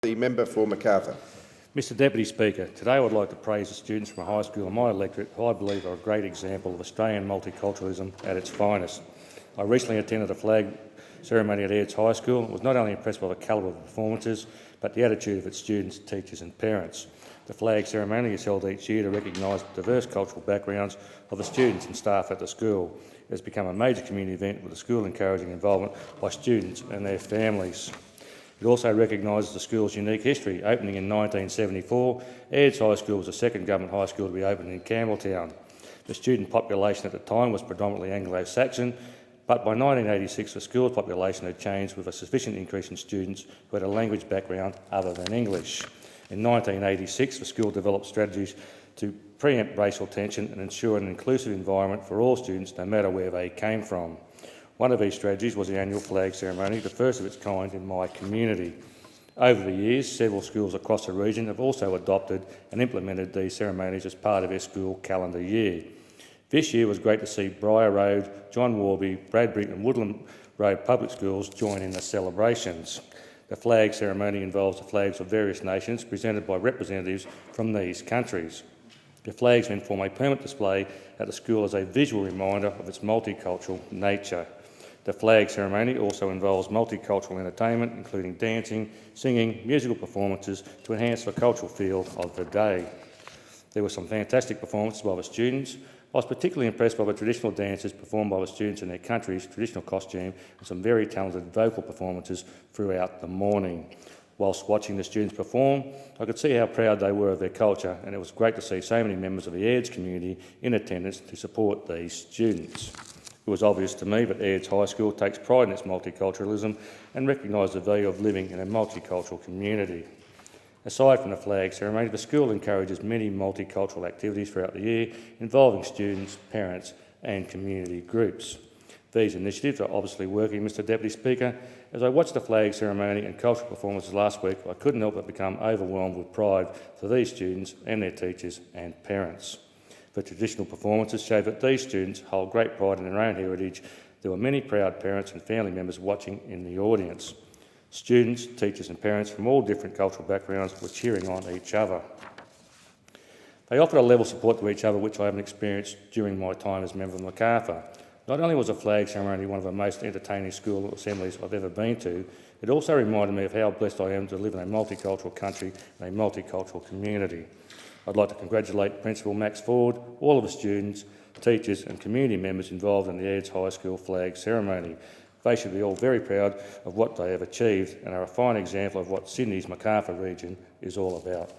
The member for Macarthur. Mr Deputy Speaker, today I would like to praise the students from a high school in my electorate who I believe are a great example of Australian multiculturalism at its finest. I recently attended a flag ceremony at Airds High School and was not only impressed by the calibre of the performances, but the attitude of its students, teachers and parents. The flag ceremony is held each year to recognise the diverse cultural backgrounds of the students and staff at the school. It has become a major community event with the school encouraging involvement by students and their families. It also recognises the school's unique history. Opening in 1974, Airds High School was the second government high school to be opened in Campbelltown. The student population at the time was predominantly Anglo-Saxon, but by 1986 the school's population had changed with a sufficient increase in students who had a language background other than English. In 1986, the school developed strategies to preempt racial tension and ensure an inclusive environment for all students, no matter where they came from. One of these strategies was the annual flag ceremony, the first of its kind in my community. Over the years, several schools across the region have also adopted and implemented these ceremonies as part of their school calendar year. This year was great to see Briar Road, John Warby, Bradbury and Woodland Road public schools join in the celebrations. The flag ceremony involves the flags of various nations presented by representatives from these countries. The flags then form a permanent display at the school as a visual reminder of its multicultural nature. The flag ceremony also involves multicultural entertainment, including dancing, singing, musical performances to enhance the cultural feel of the day. There were some fantastic performances by the students. I was particularly impressed by the traditional dances performed by the students in their country's traditional costume and some very talented vocal performances throughout the morning. Whilst watching the students perform, I could see how proud they were of their culture, and it was great to see so many members of the Airds community in attendance to support these students. It was obvious to me that Airds High School takes pride in its multiculturalism and recognises the value of living in a multicultural community. Aside from the flag ceremony, the school encourages many multicultural activities throughout the year involving students, parents and community groups. These initiatives are obviously working, Mr Deputy Speaker. As I watched the flag ceremony and cultural performances last week, I couldn't help but become overwhelmed with pride for these students and their teachers and parents. The traditional performances show that these students hold great pride in their own heritage. There were many proud parents and family members watching in the audience. Students, teachers and parents from all different cultural backgrounds were cheering on each other. They offered a level of support to each other which I haven't experienced during my time as member of Macarthur. Not only was the flag ceremony one of the most entertaining school assemblies I've ever been to, it also reminded me of how blessed I am to live in a multicultural country and a multicultural community. I'd like to congratulate Principal Max Ford, all of the students, teachers and community members involved in the Airds High School flag ceremony. They should be all very proud of what they have achieved and are a fine example of what Sydney's Macarthur region is all about.